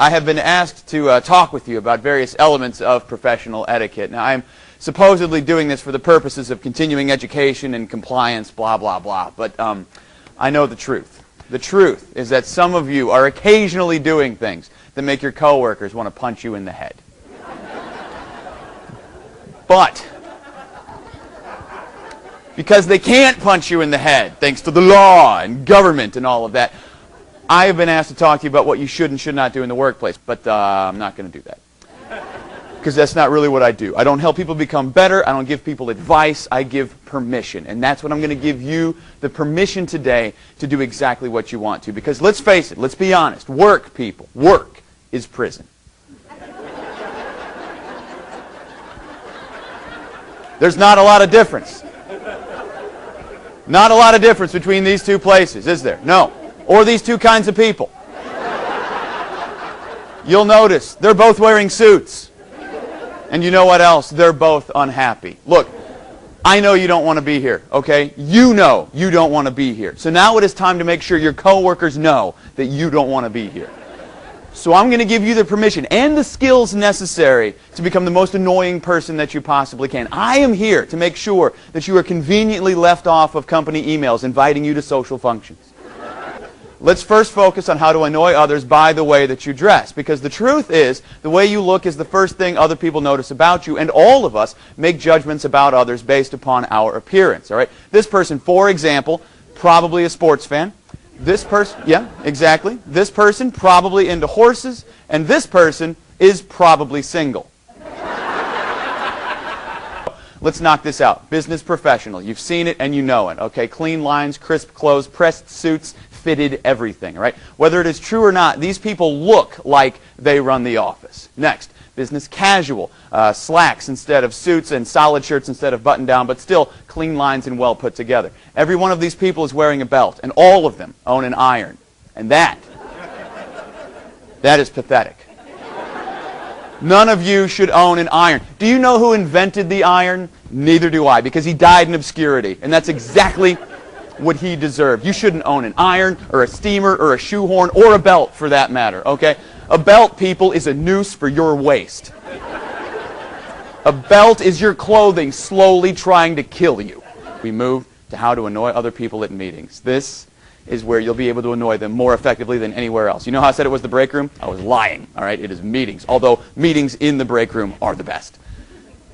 I have been asked to talk with you about various elements of professional etiquette. Now, I'm supposedly doing this for the purposes of continuing education and compliance, blah, blah, blah. But I know the truth. The truth is that some of you are occasionally doing things that make your coworkers want to punch you in the head. But because they can't punch you in the head, thanks to the law and government and all of that, I have been asked to talk to you about what you should and should not do in the workplace, but I'm not going to do that. Because that's not really what I do. I don't help people become better. I don't give people advice. I give permission. And that's what I'm going to give you, the permission today to do exactly what you want to. Because let's face it, let's be honest. Work, people, work is prison. There's not a lot of difference. Not a lot of difference between these two places, is there? No. Or these two kinds of people. You'll notice they're both wearing suits. And you know what else? They're both unhappy. Look, I know you don't want to be here, okay? You know you don't want to be here. So now it is time to make sure your coworkers know that you don't want to be here. So I'm going to give you the permission and the skills necessary to become the most annoying person that you possibly can. I am here to make sure that you are conveniently left off of company emails inviting you to social functions. Let's first focus on how to annoy others by the way that you dress. Because the truth is, the way you look is the first thing other people notice about you. And all of us make judgments about others based upon our appearance. All right? This person, for example, probably a sports fan. This person, yeah, exactly. This person, probably into horses. And this person is probably single. Let's knock this out. Business professional. You've seen it and you know it. Okay? Clean lines, crisp clothes, pressed suits, fitted everything, right? Whether it is true or not, these people look like they run the office. Next, business casual. Slacks instead of suits and solid shirts instead of button-down, but still clean lines and well put together. Every one of these people is wearing a belt, and all of them own an iron. And that is pathetic. None of you should own an iron. Do you know who invented the iron? Neither do I, because he died in obscurity. And that's exactly what he deserved. You shouldn't own an iron or a steamer or a shoehorn or a belt for that matter, okay? A belt, people, is a noose for your waist. A belt is your clothing slowly trying to kill you. We move to how to annoy other people at meetings. This is where you'll be able to annoy them more effectively than anywhere else. You know how I said it was the break room? I was lying, all right? It is meetings, although meetings in the break room are the best.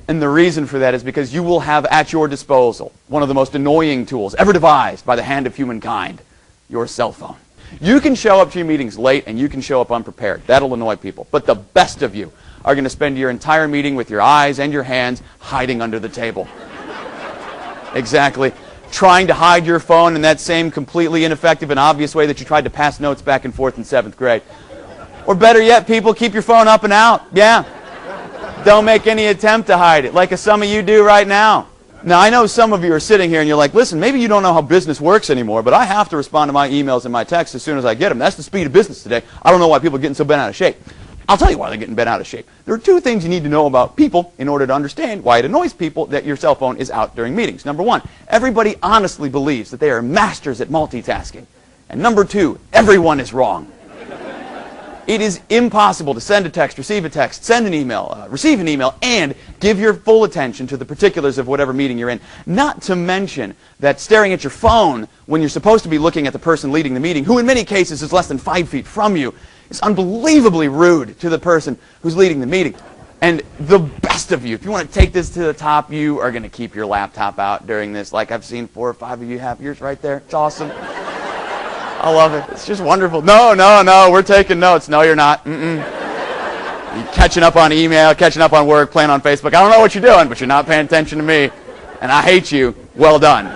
And the reason for that is because you will have at your disposal one of the most annoying tools ever devised by the hand of humankind, your cell phone. You can show up to your meetings late and you can show up unprepared. That'll annoy people. But the best of you are going to spend your entire meeting with your eyes and your hands hiding under the table. Exactly. Trying to hide your phone in that same completely ineffective and obvious way that you tried to pass notes back and forth in 7th grade. Or better yet, people, keep your phone up and out. Yeah. Don't make any attempt to hide it, like some of you do right now. Now, I know some of you are sitting here and you're like, listen, maybe you don't know how business works anymore, but I have to respond to my emails and my texts as soon as I get them. That's the speed of business today. I don't know why people are getting so bent out of shape. I'll tell you why they're getting bent out of shape. There are two things you need to know about people in order to understand why it annoys people that your cell phone is out during meetings. Number one, everybody honestly believes that they are masters at multitasking. And number two, everyone is wrong. It is impossible to send a text, receive a text, send an email, receive an email, and give your full attention to the particulars of whatever meeting you're in. Not to mention that staring at your phone when you're supposed to be looking at the person leading the meeting, who in many cases is less than 5 feet from you, is unbelievably rude to the person who's leading the meeting. And the best of you, if you want to take this to the top, you are going to keep your laptop out during this, like I've seen 4 or 5 of you have yours right there. It's awesome. I love it. It's just wonderful. No, we're taking notes. No, you're not. You're catching up on email, catching up on work, playing on Facebook. I don't know what you're doing, but you're not paying attention to me. And I hate you. Well done.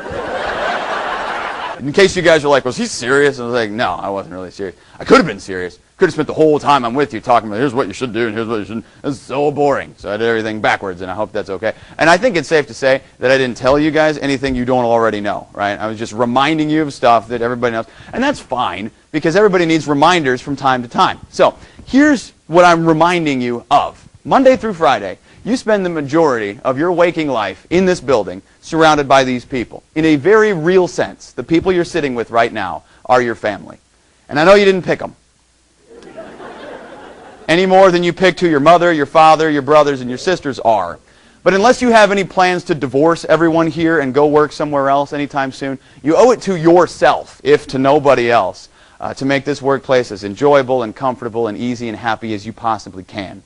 In case you guys are like, was he serious? I was like, no, I wasn't really serious. I could have been serious. Could have spent the whole time I'm with you talking about here's what you should do and here's what you shouldn't. It's so boring. So I did everything backwards, and I hope that's okay. And I think it's safe to say that I didn't tell you guys anything you don't already know, right? I was just reminding you of stuff that everybody knows. And that's fine, because everybody needs reminders from time to time. So here's what I'm reminding you of. Monday through Friday, you spend the majority of your waking life in this building surrounded by these people. In a very real sense, the people you're sitting with right now are your family. And I know you didn't pick them. any more than you picked who your mother, your father, your brothers, and your sisters are. But unless you have any plans to divorce everyone here and go work somewhere else anytime soon, you owe it to yourself, if to nobody else, to make this workplace as enjoyable and comfortable and easy and happy as you possibly can.